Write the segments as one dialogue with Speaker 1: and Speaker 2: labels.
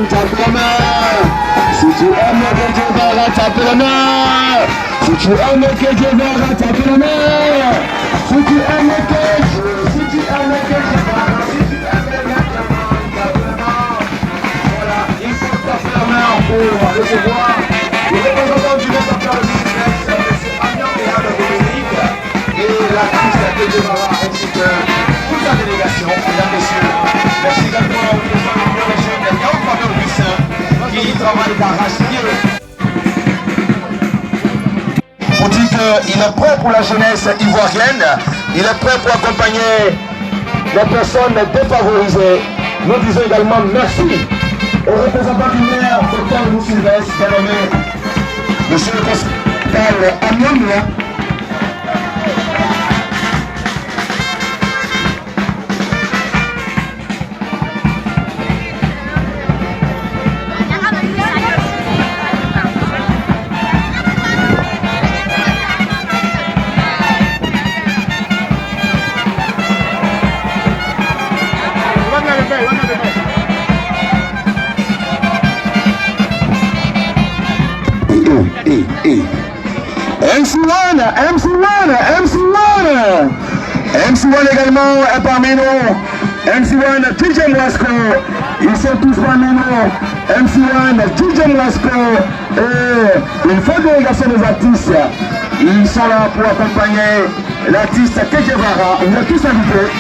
Speaker 1: tape la main. Si tu aimes le Che Guevara, tape la main. Si tu aimes le Che Guevara, tape la main. Si tu aimes le Che Guevara, si tu aimes le Che Guevara, tape la main. Voilà, il faut taper la main pour recevoir le représentant du département du Sud-Est, M. Amiens de Dominique, et l'artiste Che Guevara, ainsi que toute la délégation, mesdames, messieurs. Merci également au président de l'Union régionale de Fabien Bussin, qui travaille d'arrache-pied. Pour dire qu'il est prêt pour la jeunesse ivoirienne, il est prêt pour accompagner les personnes défavorisées. Nous disons également merci au représentant du maire, Dr. Louis Sylvestre, dénommé Monsieur le Consul Amiens. MC1 également est parmi nous. MC1, DJ Mouasco, ils sont tous parmi nous. MC1, DJ Mouasco et une fois délégation des artistes. Ils sont là pour accompagner l'artiste Che Guevara. On est tous invités.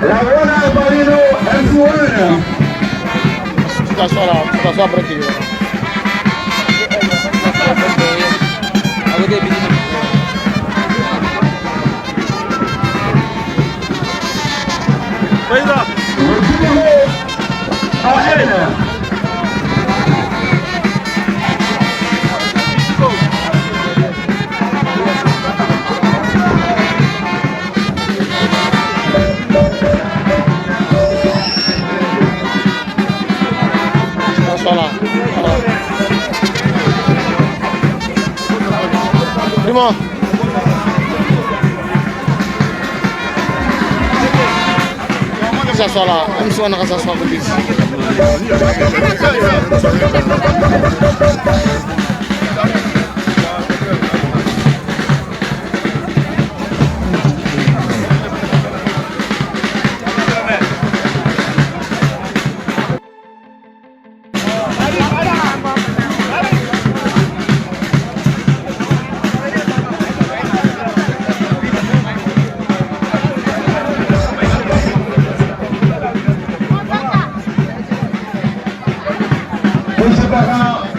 Speaker 1: La buena de Parino, es buena.
Speaker 2: Tu t'assois après qu'il Dis-moi. On s'assoit là. On va s'asseoir un peu plus.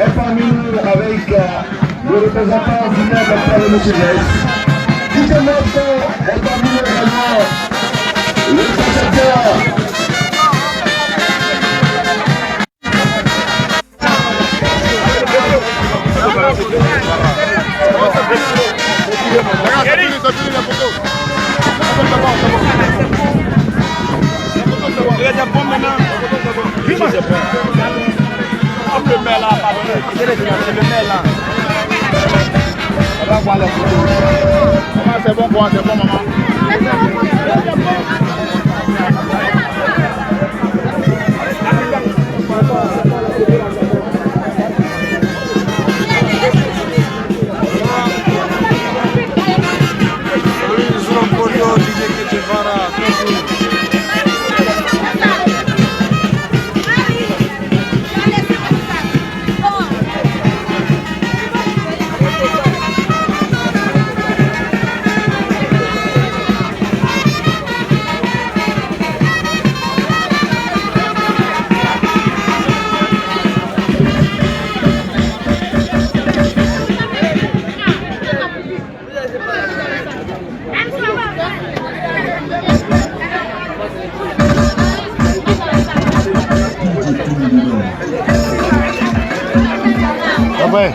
Speaker 1: Est parmi nous avec le représentant du maire de M. Sylvestre. DJ Mouasco est parmi nous également. Le secrétaire.
Speaker 3: Le maire là, pardon, c'est le maire là. On va voir les photos. C'est bon, maman.
Speaker 2: Ouais.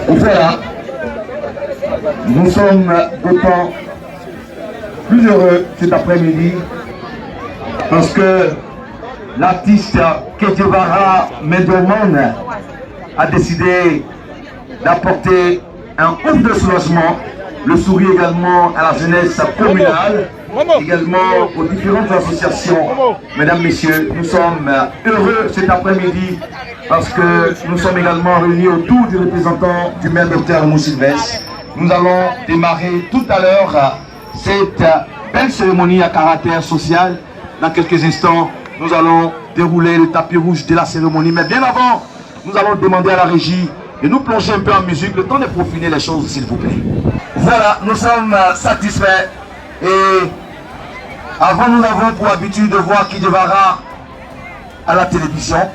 Speaker 1: Voilà, nous sommes d'autant plus heureux cet après-midi parce que l'artiste Que Guevara Mendomane a décidé d'apporter un ouf de soulagement, le sourire également à la jeunesse communale, également aux différentes associations. Mesdames, Messieurs, nous sommes heureux cet après-midi parce que nous sommes également réunis autour du représentant du maire Dr Moussylvestre. Nous allons démarrer tout à l'heure cette belle cérémonie à caractère social. Dans quelques instants, nous allons dérouler le tapis rouge de la cérémonie. Mais bien avant, nous allons demander à la régie de nous plonger un peu en musique, le temps de peaufiner les choses, s'il vous plaît. Voilà, nous sommes satisfaits. Et avant, nous avons pour habitude de voir Que Guevara à la télévision.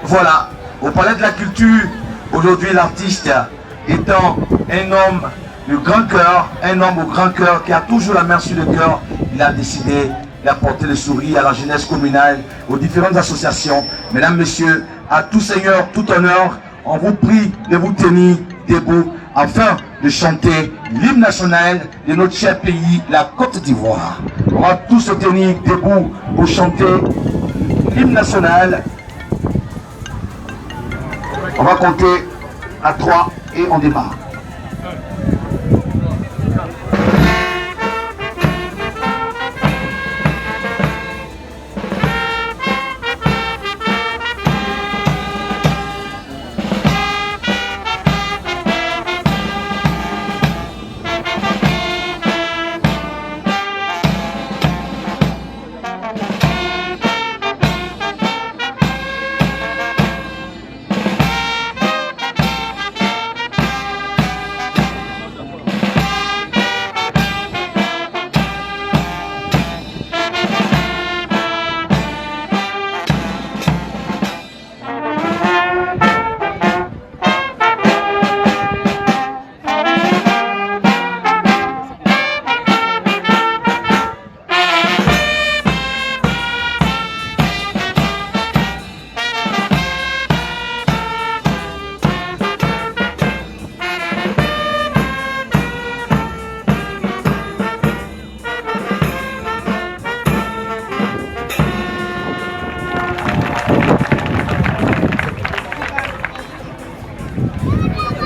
Speaker 1: Voilà, au Palais de la Culture, aujourd'hui l'artiste étant un homme de grand cœur, un homme au grand cœur qui a toujours la main sur le cœur, il a décidé d'apporter le sourire à la jeunesse communale, aux différentes associations. Mesdames, Messieurs, à tout seigneur, tout honneur, on vous prie de vous tenir debout afin de chanter l'hymne national de notre cher pays, la Côte d'Ivoire. On va tous se tenir debout pour chanter l'hymne national. On va compter à 3 et on démarre.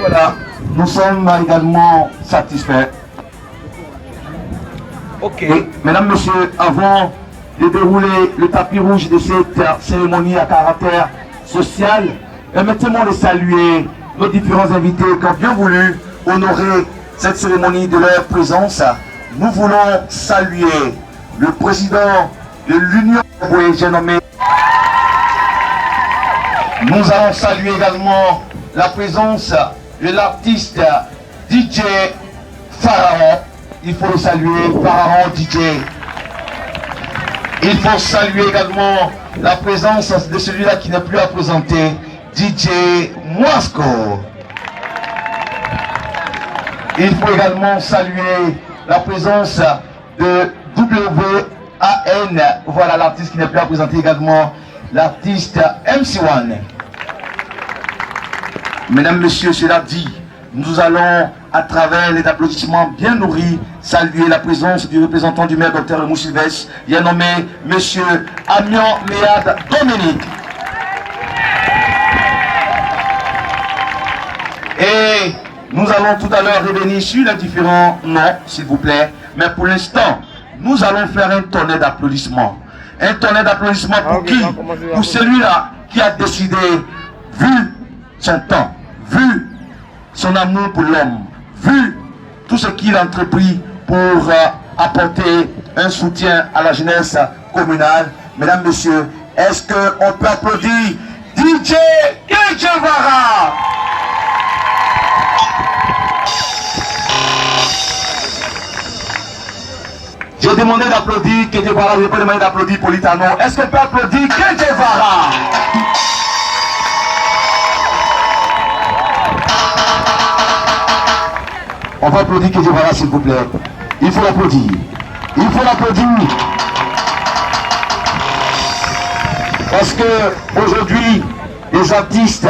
Speaker 1: Voilà, nous sommes également satisfaits.
Speaker 3: Ok.
Speaker 1: Et, mesdames, messieurs, avant de dérouler le tapis rouge de cette cérémonie à caractère social, permettez-moi de saluer nos différents invités qui ont bien voulu honorer cette cérémonie de leur présence. Nous voulons saluer le président de l'Union, j'ai nommé. Nous allons saluer également la présence de l'artiste DJ Pharaon. Il faut le saluer, Pharaon DJ. Il faut saluer également la présence de celui-là qui n'est plus à présenter, DJ Moisco. Il faut également saluer la présence de WAN. Voilà l'artiste qui n'est plus à présenter également, l'artiste MC1. Mesdames, Messieurs, cela dit, nous allons, à travers les applaudissements bien nourris, saluer la présence du représentant du maire Dr Moussylvestre, il a nommé Monsieur Amian Méad Dominique. Et nous allons tout à l'heure revenir sur les différents noms, s'il vous plaît. Mais pour l'instant, nous allons faire un tonnerre d'applaudissements. Un tonnerre d'applaudissements pour qui? Pour celui-là qui a décidé, vu son temps, vu son amour pour l'homme, vu tout ce qu'il a entrepris pour apporter un soutien à la jeunesse communale. Mesdames, Messieurs, est-ce qu'on peut applaudir DJ Que Guevara? J'ai demandé d'applaudir Que Guevara, je n'ai pas demandé d'applaudir Politano. Est-ce qu'on peut applaudir Que Guevara? On va applaudir Que Guevara, s'il vous plaît. Il faut l'applaudir. Il faut l'applaudir. Parce que aujourd'hui, les artistes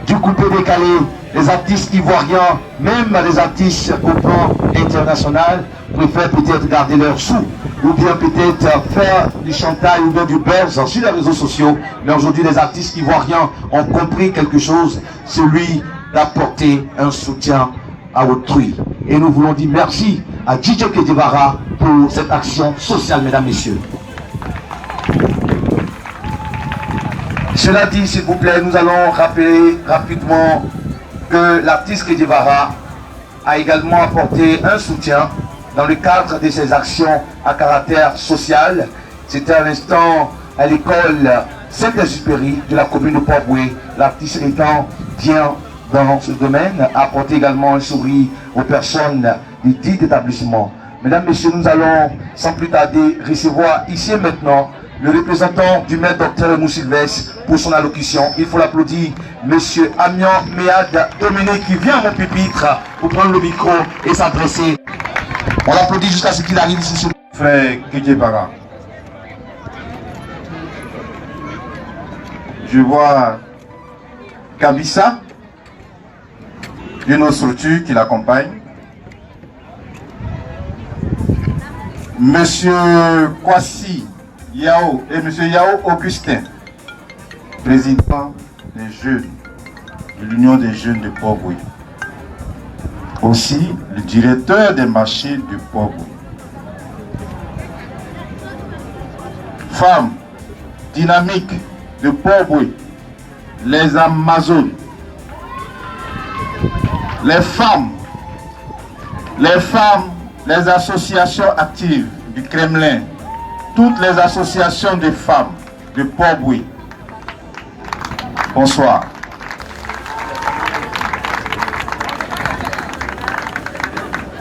Speaker 1: du coupé décalé les artistes ivoiriens, même les artistes au plan international, préfèrent peut-être garder leurs sous, ou bien peut-être faire du chantage ou bien du buzz sur les réseaux sociaux. Mais aujourd'hui, les artistes ivoiriens ont compris quelque chose, celui d'apporter un soutien à autrui. Et nous voulons dire merci à DJ Kedjevara pour cette action sociale, mesdames, messieurs. Cela dit, s'il vous plaît, nous allons rappeler rapidement que l'artiste Kedjevara a également apporté un soutien dans le cadre de ses actions à caractère social. C'était à l'instant à l'école Saint-Exupéry de la commune de Port-Boué. L'artiste étant bien dans ce domaine, a apporté également un sourire aux personnes du dit établissement. Mesdames, Messieurs, nous allons sans plus tarder recevoir ici et maintenant le représentant du maître Dr Emou Sylvestre pour son allocution. Il faut l'applaudir, Monsieur Amian Méad Dominique, qui vient à mon pupitre pour prendre le micro et s'adresser. On l'applaudit jusqu'à ce qu'il arrive ici sur
Speaker 4: Frère Kedjevara. Je vois Kabissa, d'une autre structure qui l'accompagne. Monsieur Kwasi Yao et Monsieur Yao Augustin, président des jeunes, de l'Union des jeunes de Port-Boué. Aussi le directeur des marchés de Port-Boué. Femmes dynamiques de Port-Boué, les Amazones, les femmes, les associations actives du Kremlin, toutes les associations de femmes de Port-Boué. Bonsoir.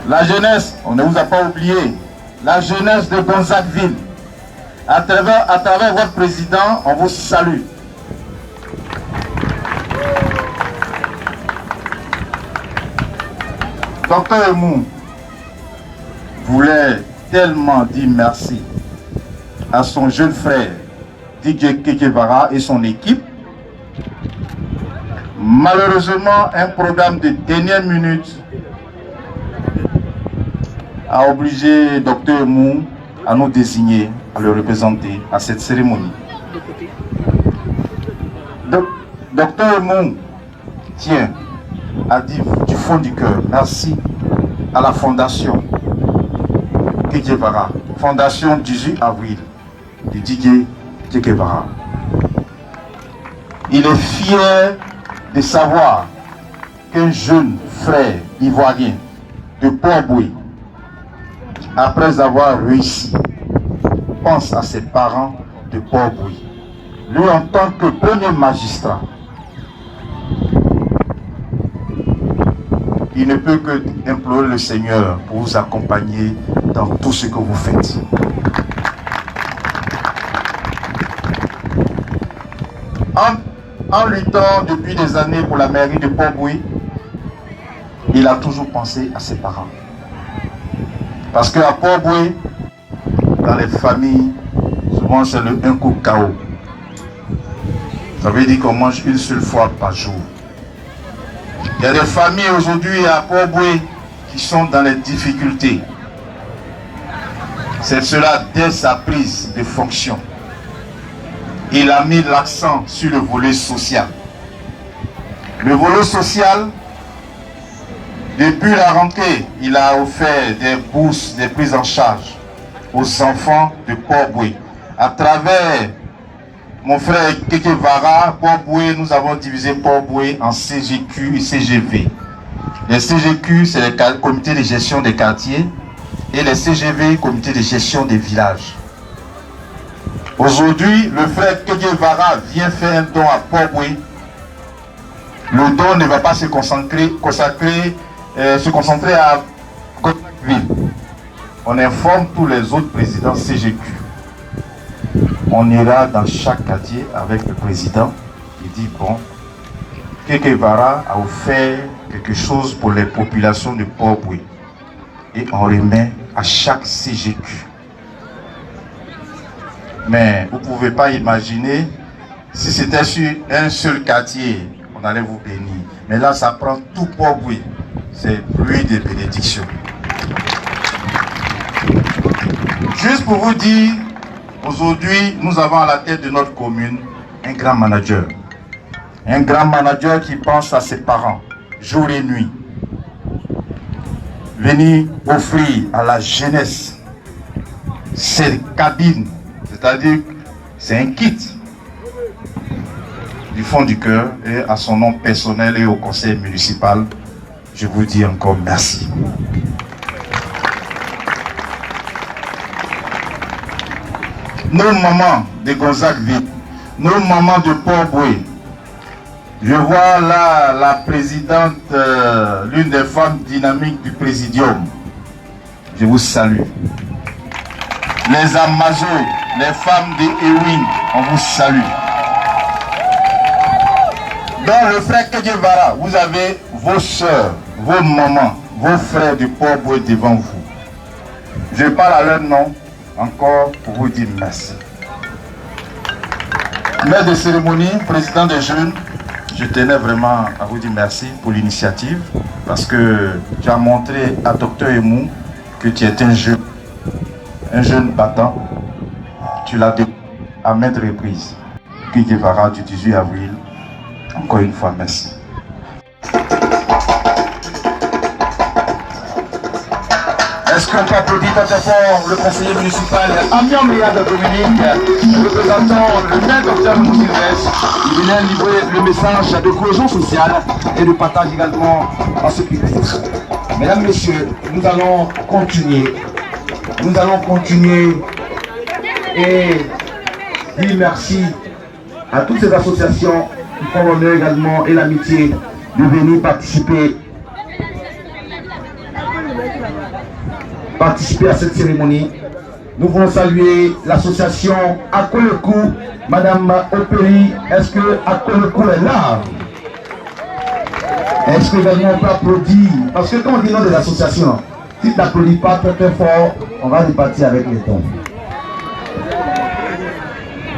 Speaker 4: La jeunesse, on ne vous a pas oublié, la jeunesse de Gonzagueville, à travers votre président, on vous salue. Docteur Emou voulait tellement dire merci à son jeune frère DJ Kedjevara et son équipe. Malheureusement, un programme de dernière minute a obligé Dr Emou à nous désigner, à le représenter à cette cérémonie. Dr Emou tient à dire du fond du cœur merci à la fondation Kedjevara, fondation 18 avril de DJ Kedjevara. Il est fier de savoir qu'un jeune frère ivoirien de Port-Boué, après avoir réussi, pense à ses parents de Port-Boué. Lui, en tant que premier magistrat, il ne peut que implorer le Seigneur pour vous accompagner dans tout ce que vous faites. En luttant depuis des années pour la mairie de Port-Boué, il a toujours pensé à ses parents. Parce qu'à Port-Boué, dans les familles, souvent c'est le un coup KO. Ça veut dire qu'on mange une seule fois par jour. Il y a des familles aujourd'hui à Port-Boué qui sont dans les difficultés. C'est cela dès sa prise de fonction. Il a mis l'accent sur le volet social. Le volet social, depuis la rentrée, il a offert des bourses, des prises en charge aux enfants de Port-Boué. À travers mon frère Kedjevara, Port-Boué, nous avons divisé Port-Boué en CGQ et CGV. Les CGQ, c'est les comités de gestion des quartiers, et les CGV, comité de gestion des villages. Aujourd'hui, le frère Kedjevara vient faire un don à Port-Boué. Le don ne va pas se concentrer à Gonzagueville. On informe tous les autres présidents CGQ. On ira dans chaque quartier avec le président. Il dit, bon, Kedjevara a offert quelque chose pour les populations de Port-Boué. Et on remet à chaque CGQ. Mais vous ne pouvez pas imaginer, si c'était sur un seul quartier, on allait vous bénir. Mais là, ça prend tout Port-Boué. C'est pluie de bénédictions. Juste pour vous dire, aujourd'hui, nous avons à la tête de notre commune un grand manager. Un grand manager qui pense à ses parents, jour et nuit. Venir offrir à la jeunesse ces cabines, c'est-à-dire c'est un kit du fond du cœur, et à son nom personnel et au conseil municipal, je vous dis encore merci. Nos mamans de Gonzague-Ville, nos mamans de Port-Boué, je vois là la présidente, l'une des femmes dynamiques du présidium. Je vous salue. Les Amazones, les femmes de Ewing, on vous salue. Dans le frère Kedjevara, vous avez vos soeurs, vos mamans, vos frères du Port-Boué devant vous. Je parle à leur nom encore pour vous dire merci. Maître de cérémonie, président des jeunes, je tenais vraiment à vous dire merci pour l'initiative parce que tu as montré à Dr Emou que tu es un jeune battant. Tu l'as dit à maintes reprises. Kedjevara du 18 avril, encore une fois merci. Est-ce qu'on peut applaudir très fort le conseiller municipal Amiens Méa de Dominique, représentant le maire Dr Moussilvestre, il vient livrer le message de cohésion sociale et de partage également à ce public. Mesdames, Messieurs, nous allons continuer. Nous allons continuer et dire merci à toutes ces associations qui font l'honneur également et l'amitié de venir participer à cette cérémonie. Nous voulons saluer l'association Akolekou. Madame Opéry, est-ce que Akolekou est là? Est-ce que également on peut applaudir? Parce que quand on dit nom des associations, si tu n'applaudis pas très très fort, on va repartir avec les tons.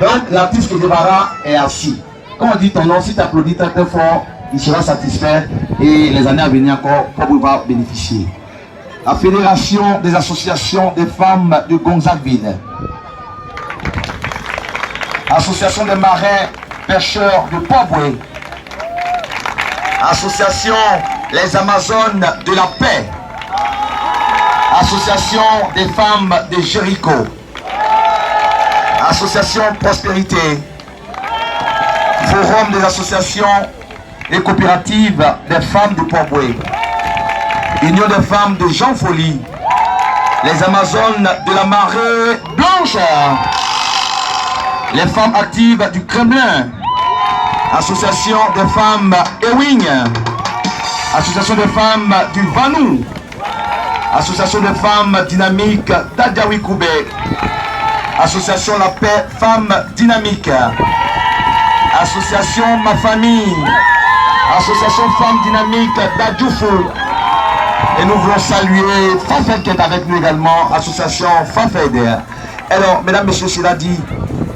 Speaker 4: Donc l'artiste Kedjevara est assis. Quand on dit ton nom, si tu applaudis très très fort, il sera satisfait et les années à venir encore, Port-Boué va bénéficier. La Fédération des associations des femmes de Gonzague-Ville, Association des marins pêcheurs de Port-Boué, Association les Amazones de la paix, Association des femmes de Jéricho, Association Prospérité, Forum des associations et coopératives des femmes de Port-Boué, Union des femmes de Jean Folie, les Amazones de la marée blanche, les femmes actives du Kremlin, Association des femmes Ewing, Association des femmes du Vanou, Association des femmes dynamiques d'Adjaoui-Koubé, Association La Paix Femmes Dynamiques, Association Ma Famille, Association Femmes Dynamiques d'Adjoufou. Et nous voulons saluer Fafed qui est avec nous également, association Fafed. Alors, mesdames, messieurs, cela dit,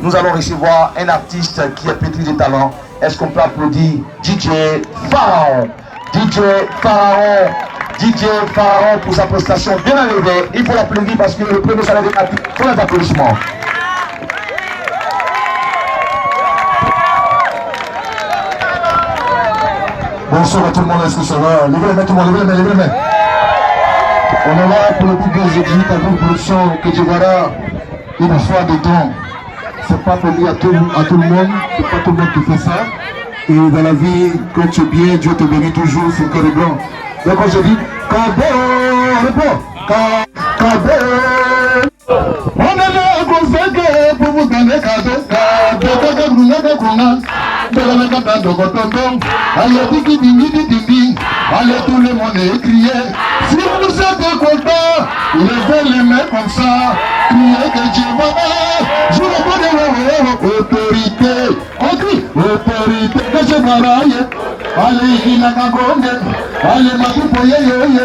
Speaker 4: nous allons recevoir un artiste qui est pétri de talent. Est-ce qu'on peut applaudir DJ Pharaon? DJ Pharaon, DJ Pharaon pour sa prestation bien enlevée. Il faut l'applaudir parce que le premier salaire est pour les applaudissements. Bonsoir à tout le monde, est-ce que ça va? Levez les mains, tout le monde, levez les mains, levez les mains. On est là pour le plus beau exécutif à la production Kedjevara. Une fois dedans, c'est pas permis à tout le monde, c'est pas tout le monde qui fait ça. Et dans la vie, quand tu es bien, Dieu te bénit toujours, c'est le cœur blanc. Donc quand je dis, cadeau, on est là à Gonzague pour vous donner cadeau, allez, allez, tout le monde est crié. Si vous êtes content, levez les mains comme ça, criez Kedjevara. Je vous donne autorité. On crie autorité Kedjevara. Allez, il a Kagonde. Allez, Matupo Yeye.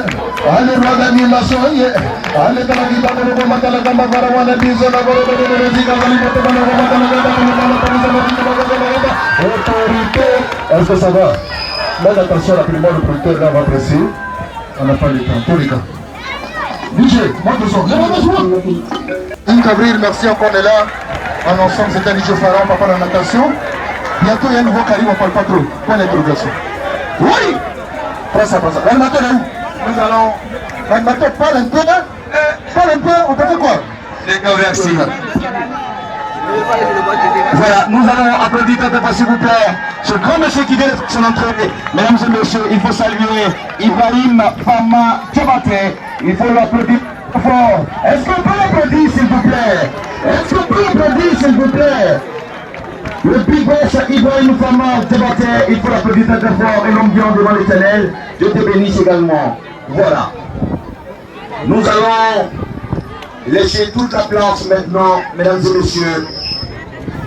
Speaker 4: Allez, Radani Masoye. Allez, Kalakita Borobo Matala Kamba Varawana Bizola Borobo Zika Zalima Tabana Matala Kamba autorité,
Speaker 1: Est-ce que ça va? Faites attention, rapidement, le producteur là va presser. On n'a pas le temps, tous les gars. DJ, monte le son. Inc Avril, merci encore, on est là. En ensemble, c'était DJ Farah, papa de la natation. Bientôt, il y a un nouveau qui arrive, on ne parle pas trop. Point d'interrogation. Oui! Prends ça. L'animateur est où? Nous allons... L'animateur parle un peu, hein? Parle un peu, on peut faire quoi? Les gars, merci. Voilà, nous allons applaudir très fort, s'il vous plaît. Ce grand monsieur qui vient de son entrée. Mesdames et messieurs, il faut saluer Ibrahim Fama Tchabate. Il faut l'applaudir très fort. Est-ce qu'on peut l'applaudir, s'il vous plaît? Est-ce qu'on peut l'applaudir, s'il vous plaît? Le big boss Ibrahim Fama Tchabate, il faut l'applaudir très fort. Et l'ambiance devant l'Éternel, Dieu te bénisse également. Voilà. Nous allons laisser toute la place maintenant, mesdames et messieurs.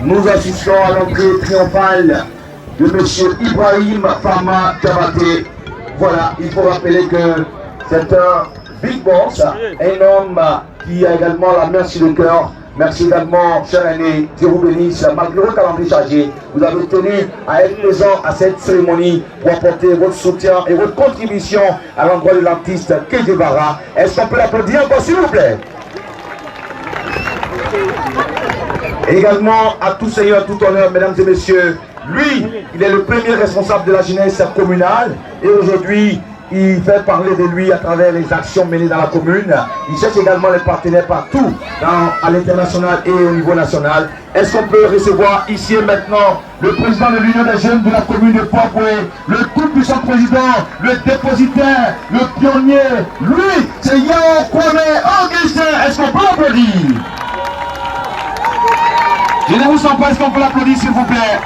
Speaker 1: Nous assistons à l'entrée triomphale de M. Ibrahim Fama Tchabate. Voilà, il faut rappeler que c'est un big boss, un homme qui a également la main sur le cœur. Merci également, chère année, Dieu vous bénisse. Malgré votre calendrier chargé, vous avez tenu à être présent à cette cérémonie pour apporter votre soutien et votre contribution à l'endroit de l'artiste Kedjevara. Est-ce qu'on peut l'applaudir encore, s'il vous plaît? Également à tout seigneur, à tout honneur, mesdames et messieurs, lui, il est le premier responsable de la jeunesse communale et aujourd'hui, il fait parler de lui à travers les actions menées dans la commune. Il cherche également les partenaires partout, à l'international et au niveau national. Est-ce qu'on peut recevoir ici et maintenant le président de l'Union des jeunes de la commune de Port-Boué, le tout-puissant président, le dépositaire, le pionnier, lui, c'est Yao Kwame Augustin. Est-ce qu'on peut l'applaudir? Je ne vous sens pas, est-ce qu'on peut l'applaudir s'il vous plaît?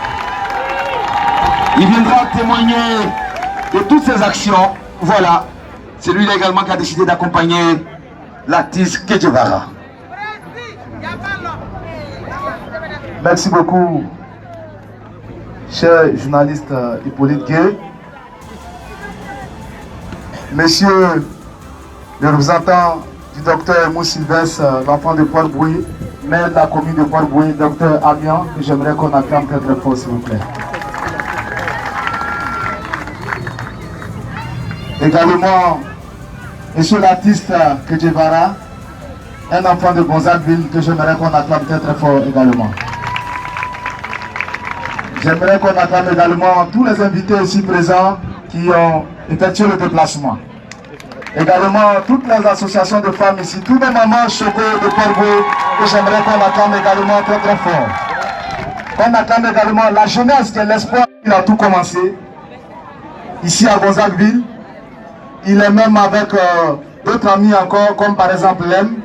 Speaker 1: Il viendra témoigner de toutes ces actions. Voilà, c'est lui également qui a décidé d'accompagner l'artiste Kedjevara.
Speaker 5: Merci beaucoup, cher journaliste Hippolyte Gué. Monsieur le représentant du docteur Mou Sylvestre, l'enfant de Port-Boué, maire de la commune de Port-Boué, docteur Amian, que j'aimerais qu'on acclame très très fort, s'il vous plaît. Également, monsieur l'artiste Kedjevara, un enfant de Gonzagueville, que j'aimerais qu'on acclame très très fort également. J'aimerais qu'on acclame également tous les invités ici présents qui ont effectué le déplacement. Également toutes les associations de femmes ici, tous les mamans Choco de Port-Boué, que j'aimerais qu'on acclame également très très fort. On acclame également la jeunesse qui est l'espoir qui a tout commencé ici à Gonzagueville. Il est même avec d'autres amis encore, comme par exemple Lem.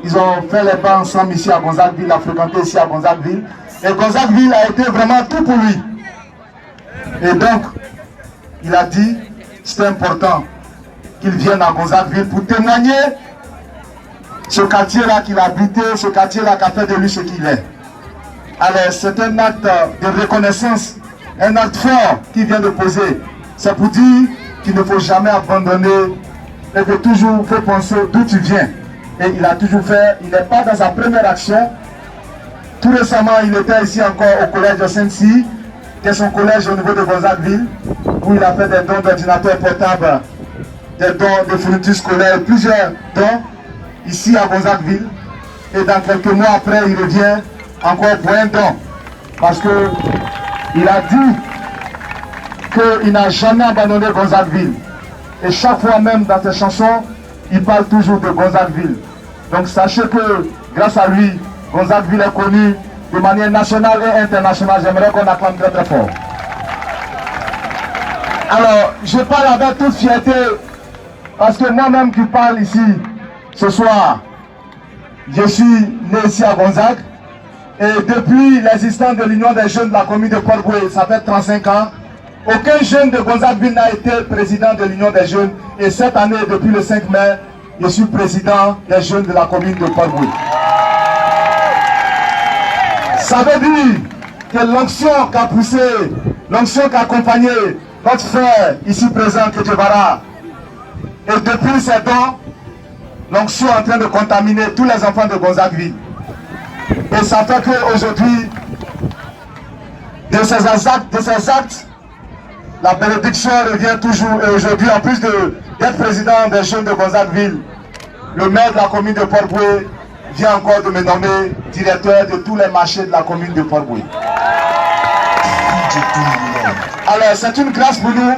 Speaker 5: Ils ont fait les pas ensemble ici à Gonzagueville, à fréquenter ici à Gonzagueville. Et Gonzagueville a été vraiment tout pour lui. Et donc, il a dit, c'est important qu'il vienne à Gonzagueville pour témoigner ce quartier-là qu'il a habité, ce quartier-là qui a fait de lui ce qu'il est. Alors, c'est un acte de reconnaissance, un acte fort qu'il vient de poser. C'est pour dire qu'il ne faut jamais abandonner et que toujours il faut penser d'où tu viens. Et il a toujours fait, il n'est pas dans sa première action. Tout récemment, il était ici encore au collège de Saint-Cy, qui est son collège au niveau de Gonzagueville, où il a fait des dons d'ordinateurs portables, des dons de fournitures scolaires, plusieurs dons, ici à Gonzagueville. Et dans quelques mois après, il revient encore pour un don. Parce qu'il a dit qu'il n'a jamais abandonné Gonzagueville. Et chaque fois même dans ses chansons, il parle toujours de Gonzagueville. Donc sachez que grâce à lui, Gonzagueville est connu de manière nationale et internationale. J'aimerais qu'on acclame très très fort. Alors, je parle avec toute fierté, parce que moi-même qui parle ici, ce soir, je suis né ici à Gonzague. Et depuis l'existence de l'Union des jeunes de la commune de Port-Boué, ça fait 35 ans, aucun jeune de Gonzagueville n'a été président de l'Union des jeunes. Et cette année, depuis le 5 mai, je suis président des jeunes de la commune de Port-Boué. Ça veut dire que l'onction qui a poussé, l'onction qui a accompagné notre frère ici présent, Kedjevara, et depuis ces dons, l'onction est en train de contaminer tous les enfants de Gonzagueville. Et ça fait qu'aujourd'hui, de ces actes, la bénédiction revient toujours. Et aujourd'hui, en plus d'être président des jeunes de Gonzagueville, le maire de la commune de Port-Boué vient encore de me nommer directeur de tous les marchés de la commune de Port-Boué. Alors, c'est une grâce pour nous,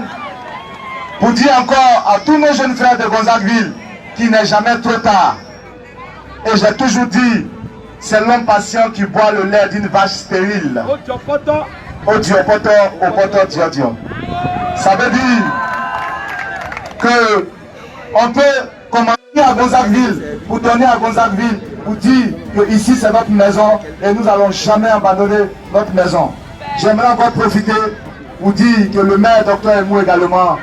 Speaker 5: pour dire encore à tous nos jeunes frères de Gonzagueville qu'il n'est jamais trop tard. Et j'ai toujours dit, c'est l'homme patient qui boit le lait d'une vache stérile. Au diopoto, au poto diodio. Ça veut dire que on peut commencer à Gonzagueville, pour donner à Gonzagueville, pour dire que ici c'est notre maison et nous n'allons jamais abandonner notre maison. J'aimerais encore profiter pour dire que le maire Dr Emou également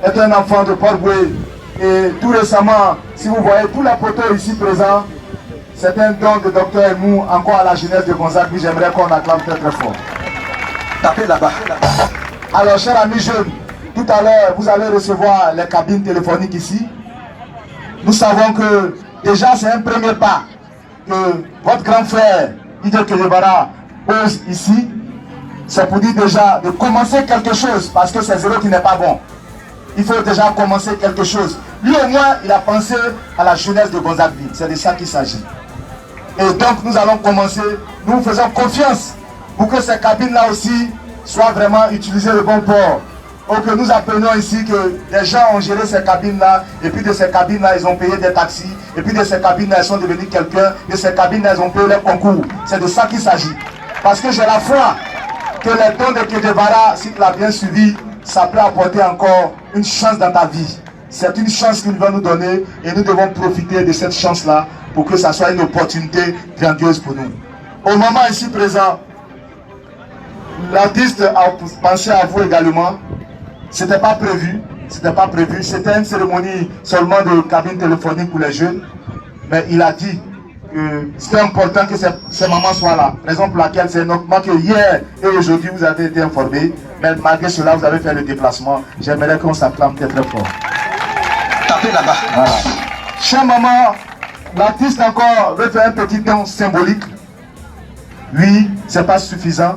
Speaker 5: est un enfant de Port-Boué. Et tout récemment, si vous voyez tous les poteaux ici présents, c'est un don de Dr Emou encore à la jeunesse de Gonzagueville. J'aimerais qu'on acclame très très fort. Tapez là-bas. Alors, chers amis jeunes, tout à l'heure, vous allez recevoir les cabines téléphoniques ici. Nous savons que déjà c'est un premier pas que votre grand frère, Ido Kelebara, pose ici. C'est pour dire déjà de commencer quelque chose, parce que c'est zéro qui n'est pas bon. Il faut déjà commencer quelque chose. Lui au moins, il a pensé à la jeunesse de Gonzagueville. C'est de ça qu'il s'agit. Et donc nous allons commencer, nous faisons confiance pour que ces cabines-là aussi soient vraiment utilisées de bon port. Ou que nous apprenons ici que des gens ont géré ces cabines-là, et puis de ces cabines-là, ils ont payé des taxis, et puis de ces cabines-là, ils sont devenus quelqu'un, de ces cabines-là, ils ont payé les concours. C'est de ça qu'il s'agit. Parce que j'ai la foi que les dons de Kedevara, si tu l'as bien suivi, ça peut apporter encore une chance dans ta vie. C'est une chance qu'il va nous donner, et nous devons profiter de cette chance-là pour que ça soit une opportunité grandiose pour nous. Au moment ici présent, l'artiste a pensé à vous également. C'était pas prévu, c'était une cérémonie seulement de cabine téléphonique pour les jeunes, mais il a dit que c'était important que ces mamans soient là, raison pour laquelle c'est normalement que hier et aujourd'hui vous avez été informés, mais malgré cela vous avez fait le déplacement. J'aimerais qu'on s'acclame très très fort. Tapez là-bas. Voilà. Chère maman, l'artiste encore veut faire un petit don symbolique. Oui, c'est pas suffisant,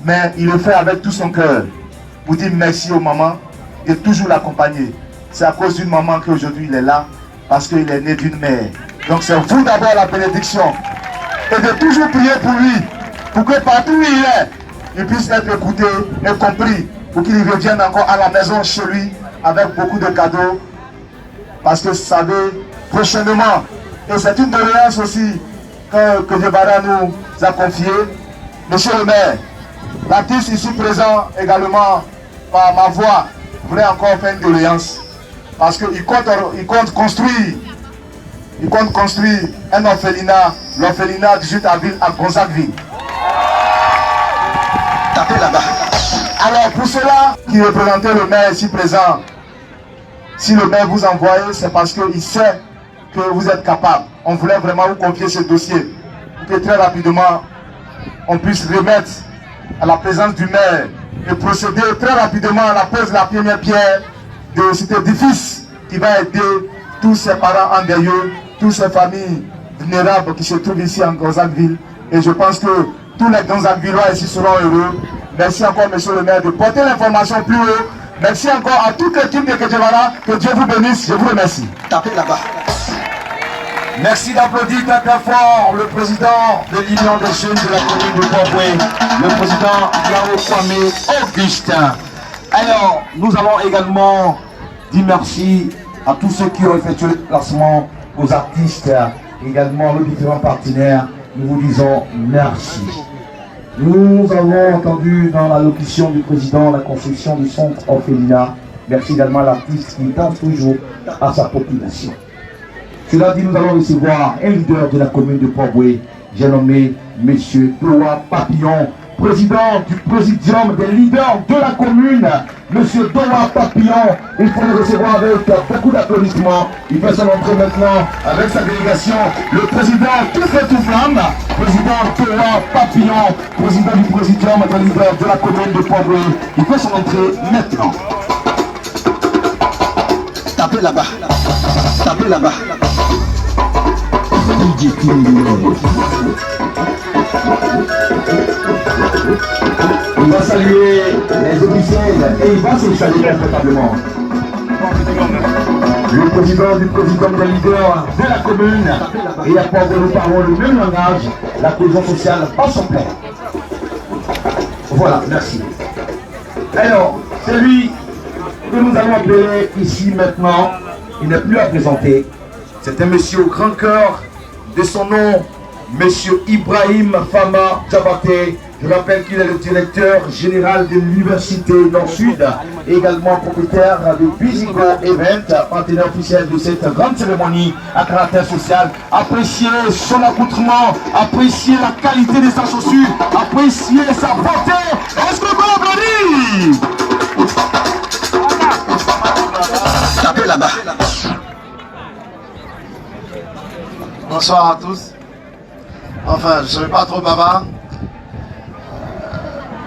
Speaker 5: mais il le fait avec tout son cœur. Pour dire merci aux mamans de toujours l'accompagner. C'est à cause d'une maman qu'aujourd'hui il est là, parce qu'il est né d'une mère. Donc c'est vous d'abord la bénédiction. Et de toujours prier pour lui, pour que partout où il est, il puisse être écouté et compris, pour qu'il revienne encore à la maison chez lui, avec beaucoup de cadeaux. Parce que vous savez, prochainement, et c'est une doléance aussi que Jebara nous a confiée, monsieur le maire, l'artiste ici présent également, par ma voix, voulait encore faire une doléance. Parce qu'il compte construire un orphelinat, l'orphelinat 18 avril à Gonzagueville. Tapez là-bas. Alors pour cela, qui représentait le maire ici présent, si le maire vous envoie, c'est parce qu'il sait que vous êtes capable. On voulait vraiment vous confier ce dossier pour que très rapidement, on puisse remettre à la présence du maire et procéder très rapidement à la pose de la première pierre de cet édifice qui va aider tous ces parents endeuillés, toutes ces familles vulnérables qui se trouvent ici en Gonzagueville. Et je pense que tous les Gonzaguevillois ici seront heureux. Merci encore, monsieur le maire, de porter l'information plus haut. Merci encore à toute l'équipe de Kedevara. Que Dieu vous bénisse. Je vous remercie. Tapez là-bas. Merci d'applaudir très très fort le président de l'Union des jeunes de la commune de Port-Boué, le président Yao Kwame Augustin. Alors, nous allons également dire merci à tous ceux qui ont effectué le placement, aux artistes, également aux différents partenaires. Nous vous disons merci. Nous avons entendu dans la locution du président la construction du centre orphelinat. Merci également à l'artiste qui tente toujours à sa population. Cela dit, nous allons recevoir un leader de la commune de Port-Boué. J'ai nommé M. Doa Papillon, président du présidium des leaders de la commune. M. Doa Papillon, il faut le recevoir avec beaucoup d'applaudissements. Il fait son entrée maintenant avec sa délégation. Le président tout flamme, président Doa Papillon, président du présidium des leaders de la commune de Port-Boué. Il fait son entrée maintenant. Tapez là-bas. Tapez là-bas. On va saluer les officiers et il va s'installer confortablement. Le président du président des leaders de la commune, et à part que nous parlons le même langage, la cohésion sociale passe son plein. Voilà, merci. Alors, celui que nous allons appeler ici maintenant, il n'est plus à présenter. C'est un monsieur au grand cœur, de son nom, monsieur Ibrahim Fama Diabaté. Je rappelle qu'il est le directeur général de l'Université Nord-Sud, également propriétaire de Bizigo Event, partenaire officiel de cette grande cérémonie à caractère social. Appréciez son accoutrement, appréciez la qualité de sa chaussure, appréciez sa beauté. Est-ce que vous applaudissez?
Speaker 6: Tapez là-bas. Bonsoir à tous. Enfin, je ne serai pas trop bavard.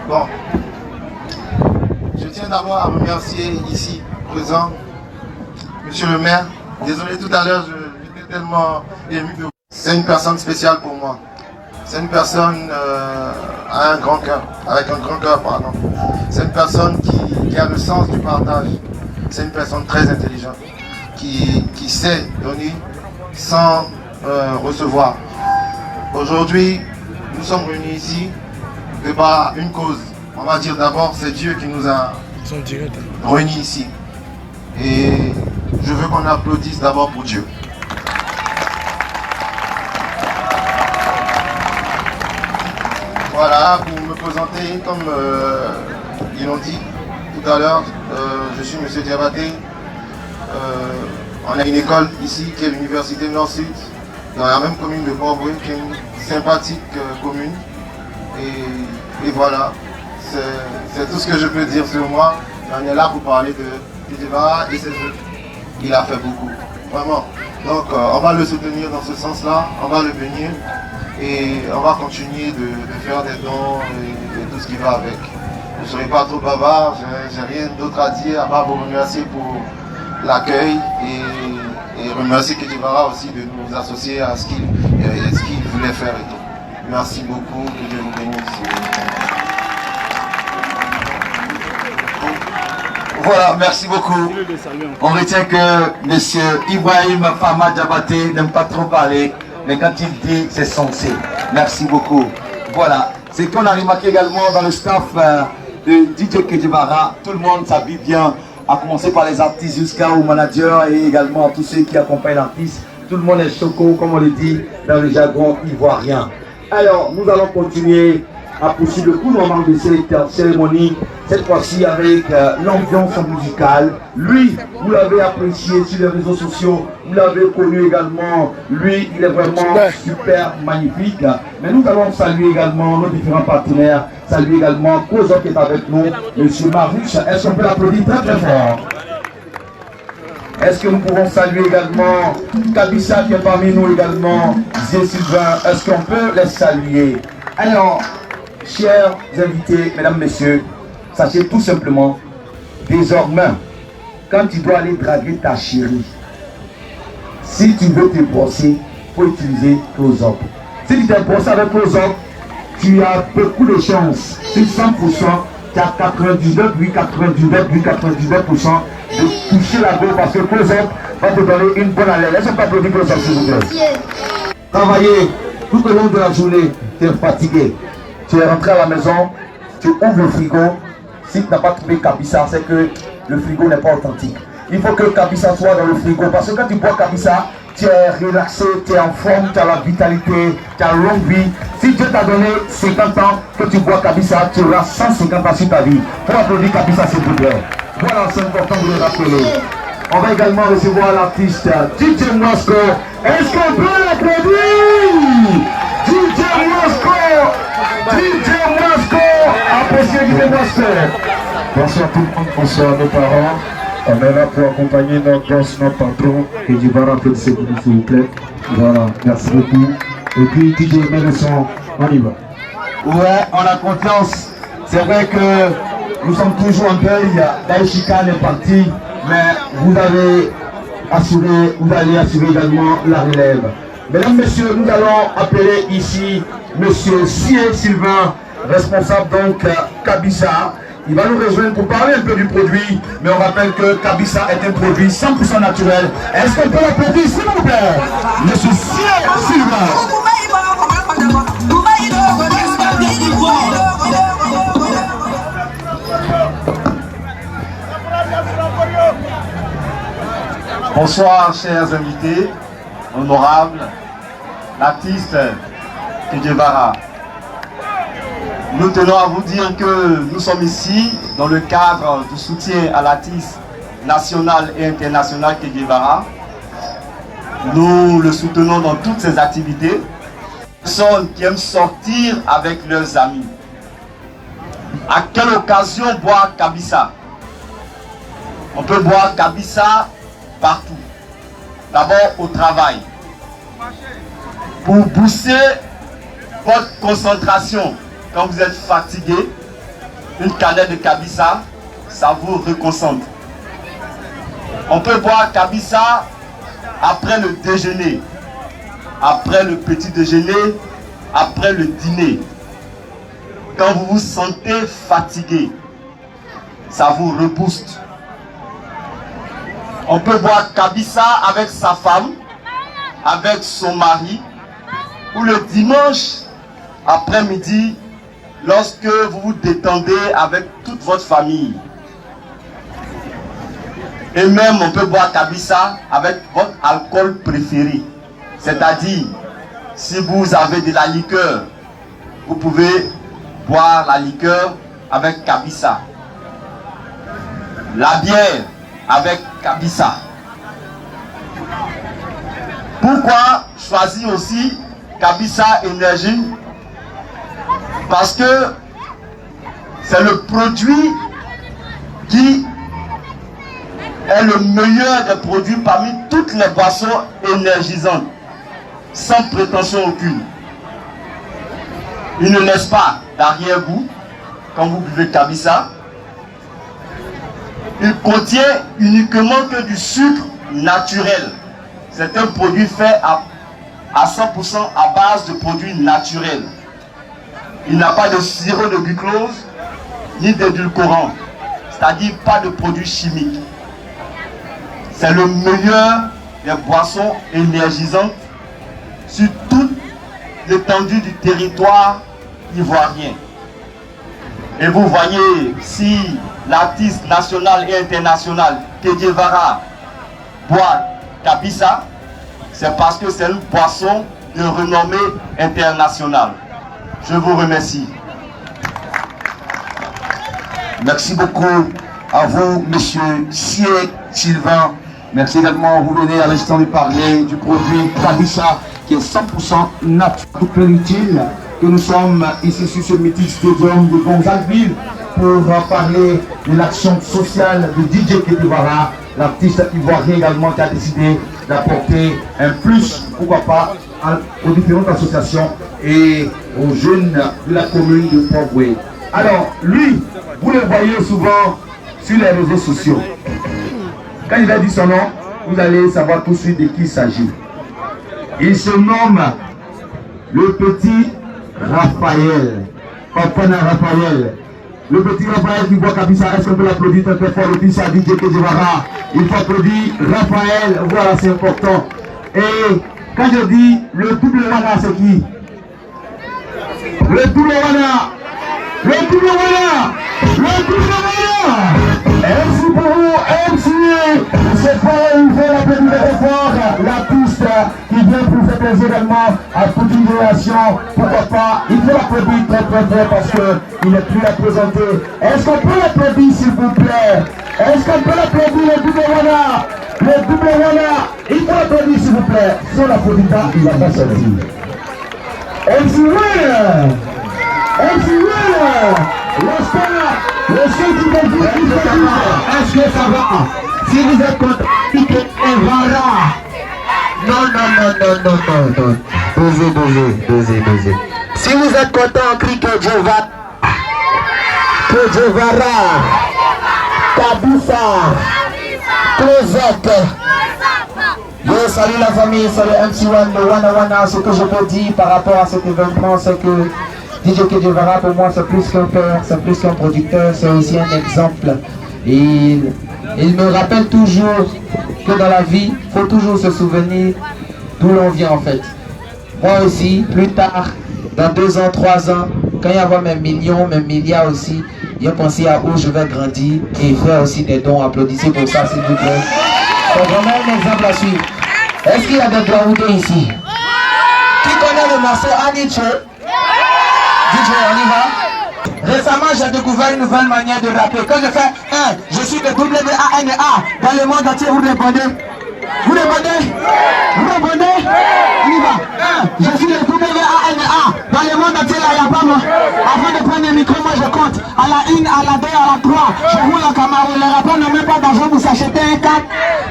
Speaker 6: Bon, je tiens d'abord à remercier ici présent monsieur le maire. Désolé, tout à l'heure, j'étais tellement ému de vous. C'est une personne spéciale pour moi. C'est une personne à un grand cœur, avec un grand cœur, pardon. C'est une personne qui a le sens du partage. C'est une personne très intelligente, qui sait donner sans recevoir. Aujourd'hui, nous sommes réunis ici de par une cause. On va dire d'abord, c'est Dieu qui nous a réunis ici. Et je veux qu'on applaudisse d'abord pour Dieu. Voilà, pour me présenter, comme ils l'ont dit tout à l'heure, je suis M. Diabaté. On a une école ici qui est l'Université Nord-Sud, dans la même commune de Port-Boué, qui est une sympathique commune. Et voilà, c'est tout ce que je peux dire sur moi. On est là pour parler de Kedjebara et ses œuvres. Il a fait beaucoup, vraiment. Donc on va le soutenir dans ce sens-là, on va le bénir et on va continuer de faire des dons et tout ce qui va avec. Je ne serai pas trop bavard, j'ai rien d'autre à dire à part vous remercier pour l'accueil et remercier Kedjebara aussi de nous associer à ce qu'il voulait faire et tout. Merci beaucoup, que Dieu vous bénisse.
Speaker 5: Voilà, merci beaucoup. On retient que M. Ibrahim Fama Diabaté n'aime pas trop parler, mais quand il dit, c'est censé. Merci beaucoup. Voilà, c'est qu'on a remarqué également dans le staff de DJ Kedjebara, tout le monde s'habille bien, à commencer par les artistes jusqu'aux managers et également tous ceux qui accompagnent l'artiste. Tout le monde est choco, comme on le dit dans le jargon ivoirien. Alors, nous allons continuer à poursuivre le coup normal de cette cérémonie, cette fois-ci avec l'ambiance musicale. Lui, vous l'avez apprécié sur les réseaux sociaux, vous l'avez connu également. Lui, il est vraiment super magnifique. Mais nous allons saluer également nos différents partenaires, saluer également Kozo qui est avec nous, M. Marius. Est-ce qu'on peut l'applaudir très très fort? Est-ce que nous pouvons saluer également Kabissa qui est parmi nous également, Zé Sylvain? Est-ce qu'on peut les saluer? Alors, chers invités, mesdames, messieurs, sachez tout simplement, désormais, quand tu dois aller draguer ta chérie, si tu veux te brosser, il faut utiliser Close-Up. Si tu t'es brossé avec Close-Up, tu as beaucoup de chances, sur 100%, tu as 99, oui 99, oui 99% de toucher la gueule parce que Close-Up va te donner une bonne haleine. Laissez-moi pas applaudir Close-Up s'il vous plaît. Travailler tout au long de la journée, tu es fatigué. Tu es rentré à la maison, tu ouvres le frigo. Si tu n'as pas trouvé Kabissa, c'est que le frigo n'est pas authentique. Il faut que Kabissa soit dans le frigo parce que quand tu bois Kabissa, tu es relaxé, tu es en forme, tu as la vitalité, tu as longue vie. Si Dieu t'a donné 50 ans que tu bois Kabissa, tu auras 150 ans sur ta vie. Pour applaudir Kabissa s'il vous plaît. Voilà, c'est important de le rappeler. On va également recevoir l'artiste DJ Mosco. Est-ce qu'on peut l'applaudir? DJ Mosco! DJ Mosco! Appréciez DJ Mosco!
Speaker 7: Bonsoir tout le monde, bonsoir nos parents. On est là pour accompagner notre boss, notre patron. Kedjebara, applaudissez-vous s'il vous plaît. Voilà, merci beaucoup. Et puis DJ met le son, on y va.
Speaker 5: Ouais, on a confiance. C'est vrai que nous sommes toujours en deuil. Daïchika est parti, mais vous allez assurer également la relève. Mesdames, messieurs, nous allons appeler ici Monsieur Sié Sylvain, responsable donc Kabissa, il va nous rejoindre pour parler un peu du produit. Mais on rappelle que Kabisa est un produit 100% naturel. Est-ce qu'on peut l'applaudir, s'il vous plaît? Monsieur Sylvain.
Speaker 6: Bonsoir chers invités, honorables, l'artiste Che Guevara. Nous tenons à vous dire que nous sommes ici dans le cadre du soutien à l'artiste national et international Che Guevara. Nous le soutenons dans toutes ses activités. Personnes qui aiment sortir avec leurs amis. À quelle occasion boire Kabisa? On peut boire Kabisa partout. D'abord au travail. Pour booster votre concentration quand vous êtes fatigué, une canette de Kabisa, ça vous reconcentre. On peut boire Kabisa après le déjeuner, après le petit déjeuner, après le dîner. Quand vous vous sentez fatigué, ça vous rebooste. On peut boire Kabisa avec sa femme, avec son mari, ou le dimanche après-midi, lorsque vous vous détendez avec toute votre famille. Et même on peut boire Kabisa avec votre alcool préféré. C'est-à-dire, si vous avez de la liqueur, vous pouvez boire la liqueur avec Kabisa. La bière avec Kabisa. Pourquoi choisir aussi Kabisa Énergie? Parce que c'est le produit qui est le meilleur des produits parmi toutes les boissons énergisantes, sans prétention aucune. Il ne laisse pas d'arrière-goût quand vous buvez Kabisa. Il contient uniquement que du sucre naturel. C'est un produit fait à 100% à base de produits naturels. Il n'a pas de sirop de glucose ni d'édulcorant, c'est-à-dire pas de produits chimiques. C'est le meilleur des boissons énergisantes sur toute l'étendue du territoire ivoirien. Et vous voyez, si l'artiste national et international Che Guevara boit Kabisa, c'est parce que c'est une boisson de renommée internationale. Je vous remercie.
Speaker 5: Merci beaucoup à vous, monsieur Sylvain. Merci également, vous venez à l'instant de parler du produit Kabisa qui est 100% naturel. Tout peu utile que nous sommes ici sur ce mythique stadium de Gonzagueville pour parler de l'action sociale de DJ Che Guevara, l'artiste ivoirien également qui a décidé d'apporter un plus, pourquoi pas, aux différentes associations et aux jeunes de la commune de Port-Boué. Alors, lui, vous le voyez souvent sur les réseaux sociaux. Quand il a dit son nom, vous allez savoir tout de suite de qui il s'agit. Il se nomme le petit Raphaël. Papa Raphaël. Le petit Raphaël qui boit Kabisa, est-ce qu'on peut l'applaudir très fort? Le fils à DJ Che Guevara. Il faut applaudir Raphaël, voilà, c'est important. Et quand je dis le double Wana, c'est qui? Le double Wana. Le double Wana. Le double Wana. MC pour vous, MC. C'est pas il faut l'applaudir très fort. La piste qui vient pour faire plaisir également à toute une génération. Pourquoi pas? Il faut l'applaudir très fort parce qu'il n'est plus à présenter. Est-ce qu'on peut l'applaudir s'il vous plaît? Est-ce qu'on peut l'applaudir le double Wana? Le double Wana. Il faut l'applaudir s'il vous plaît. Si on l'applaudit pas, il va pas sortir. MC Winner. MC Winner. Est-ce que ça va? Si vous êtes content, voilà. Non. Dosez. Si vous êtes content, criez que Dieu va. Que Dieu va. Kabisa. Closette. Yo, salut la famille, salut MC1 de Wana. Ce que je peux dire par rapport à cet événement, c'est que
Speaker 8: DJ Kedjevara, pour moi, c'est plus qu'un père, c'est plus qu'un producteur, c'est aussi un exemple. Et il me rappelle toujours que dans la vie, il faut toujours se souvenir d'où l'on vient en fait. Moi aussi, plus tard, dans 2 ans, 3 ans, quand il y aura mes millions, mes milliards aussi, j'ai pensé à où je vais grandir et faire aussi des dons. Applaudissez pour ça, s'il vous plaît. C'est vraiment un exemple à suivre. Est-ce qu'il y a des Draoudés ici? Qui connaît le morceau Aniche? DJ, on y va. Récemment, j'ai découvert une nouvelle manière de rapper. Quand je fais je suis de WANA dans le monde entier, vous répondez? Vous répondez? Vous répondez? On y va. Je suis le WANA dans le monde entier, là, il n'y a pas moi. Avant de prendre le micro, moi je compte. À la 1, à la 2, à la 3. Je roule en Camaro. Les rappeurs n'ont même pas d'argent pour s'acheter un 4.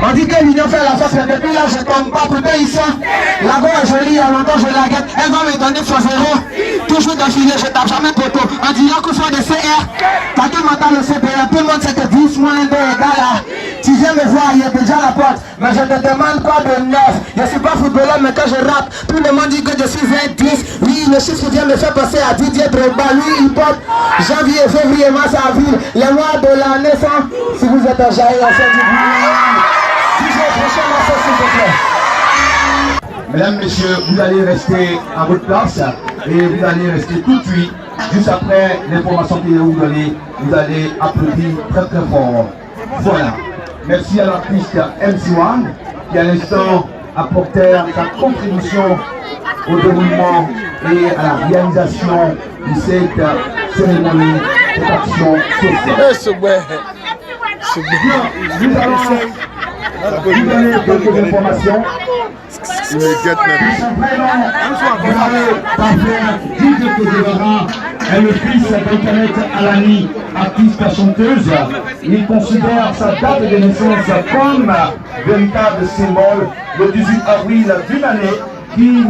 Speaker 8: On dit que l'union fait la force, mais depuis là, je tombe pas. Putain, ici, la go est jolie, il y a longtemps, je la guette. Elle va me donner son 0. Toujours d'affilée, je tape jamais poteau. On dirait qu'on fait des CR. T'as que mental le CPR. Tout le monde sait que 10 moins 2 égale à. Tu viens me voir, il y a déjà la porte. Mais je te demande quoi de neuf. Je suis pas footballeur, mais quand je rappe, tout le monde dit que je suis un 10. Oui, le chiffre vient me faire passer à Didier Drogba. Lui, il porte janvier, février, mars, avril. Les mois de la naissance. Si vous êtes un jaillit, on fait du bruit. Didier, prochain morceau, s'il vous plaît.
Speaker 7: Mesdames, Messieurs, vous allez rester à votre place et vous allez rester tout de suite. Juste après l'information que je vais vous donner, vous allez applaudir très très fort. Voilà. Merci à l'artiste MC1 qui à l'instant apportait sa contribution au déroulement et à la réalisation de cette cérémonie, cette action sociale. Nous allons vous donner quelques informations. Vous allez parler DJ Kedjevara est le fils d'Internet Alani, artiste chanteuse. Il considère sa date de naissance comme véritable symbole le 18 avril d'une année qu'il